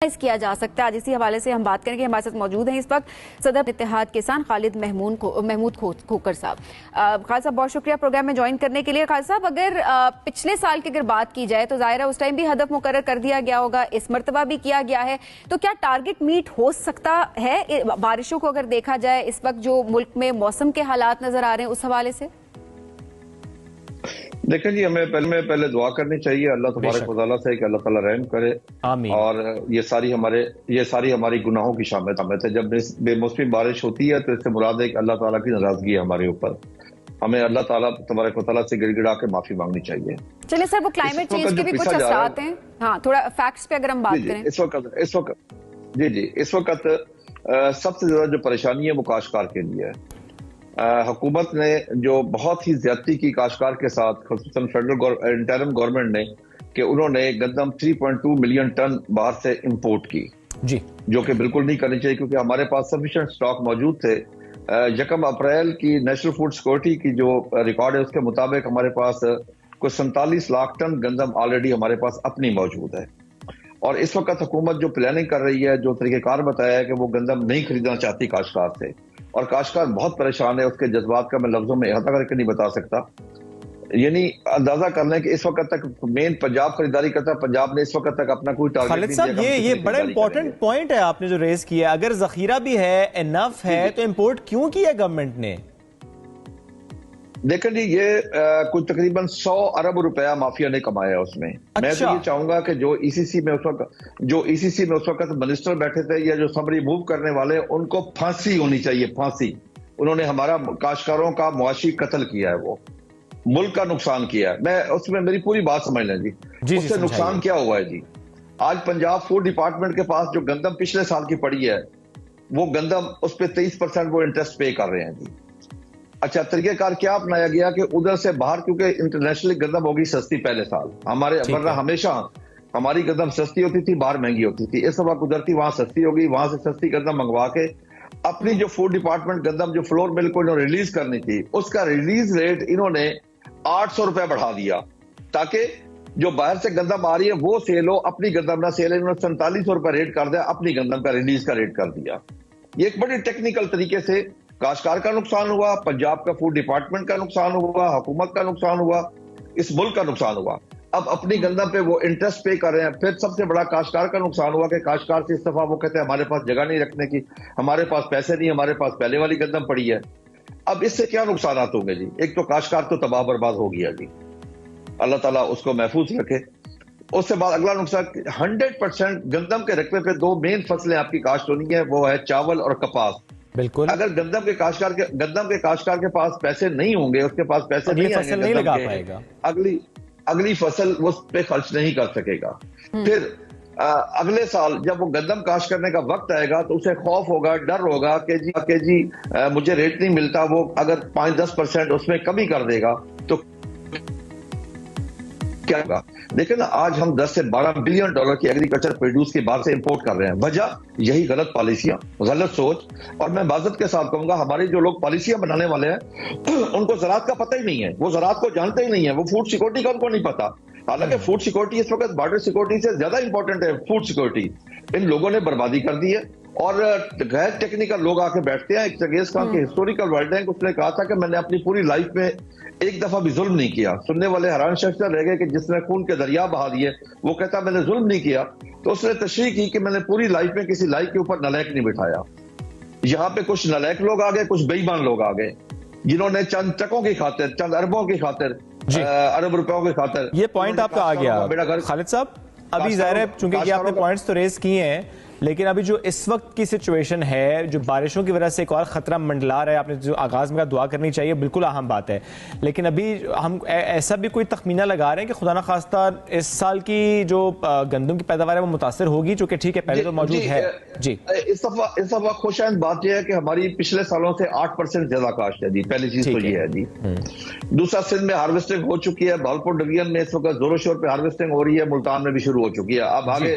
کیا جا سکتا ہے. آج اسی حوالے سے ہم بات کریں گے. ہمارے ساتھ موجود ہیں اس وقت صدر اتحاد کسان خالد محمود کھوکر صاحب. خالد صاحب بہت شکریہ پروگرام میں جوائن کرنے کے لیے. خالد صاحب اگر پچھلے سال کی اگر بات کی جائے تو ظاہر ہے اس ٹائم بھی ہدف مقرر کر دیا گیا ہوگا, اس مرتبہ بھی کیا گیا ہے, تو کیا ٹارگٹ میٹ ہو سکتا ہے بارشوں کو اگر دیکھا جائے اس وقت جو ملک میں موسم کے حالات نظر آ رہے ہیں اس حوالے سے؟ دیکھیں جی, ہمیں پہلے دعا کرنی چاہیے اللہ تبارک و تعالیٰ سے کہ اللہ تعالیٰ رحم کرے. آمین. اور یہ ساری ہماری گناہوں کی شامت ہے. جب بے موسمی بارش ہوتی ہے تو اس سے مراد ہے کہ اللہ تعالیٰ کی ناراضگی ہے ہمارے اوپر. ہمیں اللہ تعالیٰ تبارک و تعالیٰ سے گڑ گڑا کے معافی مانگنی چاہیے. چلیے سر, وہ کلائمیٹ چینج کے بھی کچھ اثرات ہیں, ہاں تھوڑا فیکٹس پہ اگر ہم بات کریں. اس وقت سب سے زیادہ جو پریشانی ہے وہ کاشتکار کے لیے ہے. حکومت نے جو بہت ہی زیادتی کی کاشتکار کے ساتھ, خصوصاً فیڈرل انٹرم گورنمنٹ نے, کہ انہوں نے گندم 3.2 ملین ٹن باہر سے امپورٹ کی, جی, جو کہ بالکل نہیں کرنی چاہیے کیونکہ ہمارے پاس سفیشینٹ سٹاک موجود تھے. 1 اپریل کی نیشنل فوڈ سیکورٹی کی جو ریکارڈ ہے اس کے مطابق ہمارے پاس کوئی 47 لاکھ ٹن گندم آلریڈی ہمارے پاس اپنی موجود ہے. اور اس وقت حکومت جو پلاننگ کر رہی ہے, جو طریقہ کار بتایا ہے کہ وہ گندم نہیں خریدنا چاہتی کاشتکار سے, اور کاشتکار بہت پریشان ہے. اس کے جذبات کا میں لفظوں میں احاطہ کر کے نہیں بتا سکتا. یعنی اندازہ کر لیں کہ اس وقت تک مین پنجاب خریداری کرتا ہے, پنجاب نے اس وقت تک اپنا کوئی ٹارگٹ نہیں دیا. خالد صاحب, یہ بڑا امپورٹنٹ پوائنٹ ہے آپ نے جو ریز کیا. اگر ذخیرہ بھی ہے, انف ہے, تو امپورٹ کیوں کیا گورنمنٹ نے؟ دیکھیں جی, یہ کچھ تقریباً 100 ارب روپیہ مافیا نے کمایا اس میں. میں تو یہ چاہوں گا کہ جو ای سی سی میں اس وقت منسٹر بیٹھے تھے یا جو سمری موو کرنے والے, ان کو پھانسی ہونی چاہیے, پھانسی. انہوں نے ہمارا کاشتکاروں کا معاشی قتل کیا ہے, وہ ملک کا نقصان کیا ہے. میں اس میں میری پوری بات سمجھ لیں جی. اس سے نقصان کیا ہوا ہے جی؟ آج پنجاب فوڈ ڈپارٹمنٹ کے پاس جو گندم پچھلے سال کی پڑی ہے, وہ گندم اس پہ 23% وہ انٹرسٹ پے کر رہے ہیں جی. اچھا, طریقہ کار کیا اپنایا گیا کہ ادھر سے باہر, کیونکہ انٹرنیشنلی گندم ہوگی سستی پہلے سال ہمارے, ورنہ ہمیشہ ہماری گندم سستی ہوتی تھی, باہر مہنگی ہوتی تھی. اس دفعہ قدرتی وہاں سستی ہوگی, وہاں سے سستی گندم منگوا کے اپنی جو فوڈ ڈپارٹمنٹ گندم جو فلور مل کو انہوں نے ریلیز کرنی تھی, اس کا ریلیز ریٹ انہوں نے 800 روپے بڑھا دیا, تاکہ جو باہر سے گندم آ رہی ہے وہ سیل ہو, اپنی گندم نہ سیل. انہوں نے 4700 روپے ریٹ کر دیا, اپنی گندم کا ریلیز کا ریٹ کر دیا. یہ ایک بڑی ٹیکنیکل طریقے سے کاشتکار کا نقصان ہوا, پنجاب کا فوڈ ڈپارٹمنٹ کا نقصان ہوا, حکومت کا نقصان ہوا, اس ملک کا نقصان ہوا. اب اپنی گندم پہ وہ انٹرسٹ پے کر رہے ہیں. پھر سب سے بڑا کاشتکار کا نقصان ہوا کہ کاشتکار سے اس دفعہ وہ کہتے ہیں ہمارے پاس جگہ نہیں رکھنے کی, ہمارے پاس پیسے نہیں, ہمارے پاس پہلے والی گندم پڑی ہے. اب اس سے کیا نقصانات ہوں گے جی؟ ایک تو کاشتکار تو تباہ برباد ہو گیا جی, اللہ تعالیٰ اس کو محفوظ رکھے. اس سے بعد اگلا نقصان, 100% گندم کے رقبے پہ 2 مین فصلیں آپ کی کاشت ہونی ہے, وہ ہے چاول اور کپاس. بالکل. اگر گندم کے کاشتکار کے پاس پیسے نہیں ہوں گے, اس کے پاس پیسے نہیں آئیں گے, نہیں لگا پائے گا, اگلی فصل اس پہ خرچ نہیں کر سکے گا. پھر اگلے سال جب وہ گندم کاشت کرنے کا وقت آئے گا تو اسے خوف ہوگا, ڈر ہوگا کہ جی مجھے ریٹ نہیں ملتا. وہ اگر 5-10% اس میں کمی کر دے گا تو کیا ہوگا؟ دیکھیں نا, آج ہم 10 سے 12 بلین ڈالر کی ایگریکلچر پروڈیوس کی باہر سے امپورٹ کر رہے ہیں. وجہ یہی غلط پالیسیاں, غلط سوچ. اور میں معذرت کے ساتھ کہوں گا, ہمارے جو لوگ پالیسیاں بنانے والے ہیں ان کو زراعت کا پتہ ہی نہیں ہے, وہ زراعت کو جانتے ہی نہیں ہے, وہ فوڈ سیکورٹی کا ان کو نہیں پتا. حالانکہ فوڈ سیکورٹی اس وقت بارڈر سیکورٹی سے زیادہ امپورٹنٹ ہے. فوڈ سیکورٹی ان لوگوں نے بربادی کر دی ہے, اور غیر ٹیکنیکل لوگ آ کے بیٹھتے ہیں. ایک چنگیز خان کے ہسٹوریکل ورلڈ ہے, اس نے کہا تھا کہ میں نے اپنی پوری لائف میں ایک دفعہ بھی ظلم نہیں کیا. سننے والے حیران شخص رہ گئے کہ جس نے خون کے دریا بہا دیے, وہ کہتا میں نے ظلم نہیں کیا. تو اس نے تشریح کی کہ میں نے پوری لائف میں کسی لائف کے اوپر نالائق نہیں بٹھایا. یہاں پہ کچھ نالائق لوگ آ گئے, کچھ بے ایمان لوگ آ گئے, جنہوں نے چند ٹکوں کی خاطر, چند اربوں کی خاطر, ارب روپیوں کی خاطر. یہ پوائنٹ آپ کا آ گیا خالد صاحب. ابھی ظاہر ہے چونکہ یہ آپ نے پوائنٹس تو ریز کیے ہیں, لیکن ابھی جو اس وقت کی سچویشن ہے, جو بارشوں کی وجہ سے ایک اور خطرہ منڈلا رہا ہے, آپ نے جو آغاز میں دعا کرنی چاہیے, بالکل اہم بات ہے. لیکن ابھی ہم ایسا بھی کوئی تخمینہ لگا رہے ہیں کہ خدا نہ خواستہ اس سال کی جو گندم کی پیداوار ہے وہ متاثر ہوگی, جو کہ ٹھیک ہے پہلے تو موجود ہے جی. اس دفعہ خوش آئند بات یہ ہے کہ ہماری پچھلے سالوں سے 8% زیادہ کاشت ہے جی. پہلی چیز تو یہ ہے جی. دوسرا, سندھ میں ہارویسٹنگ ہو چکی ہے, بھاولپور ڈویژن میں اس وقت زور و شور پہ ہارویسٹنگ ہو رہی ہے, ملتان میں بھی شروع ہو چکی ہے. اب آگے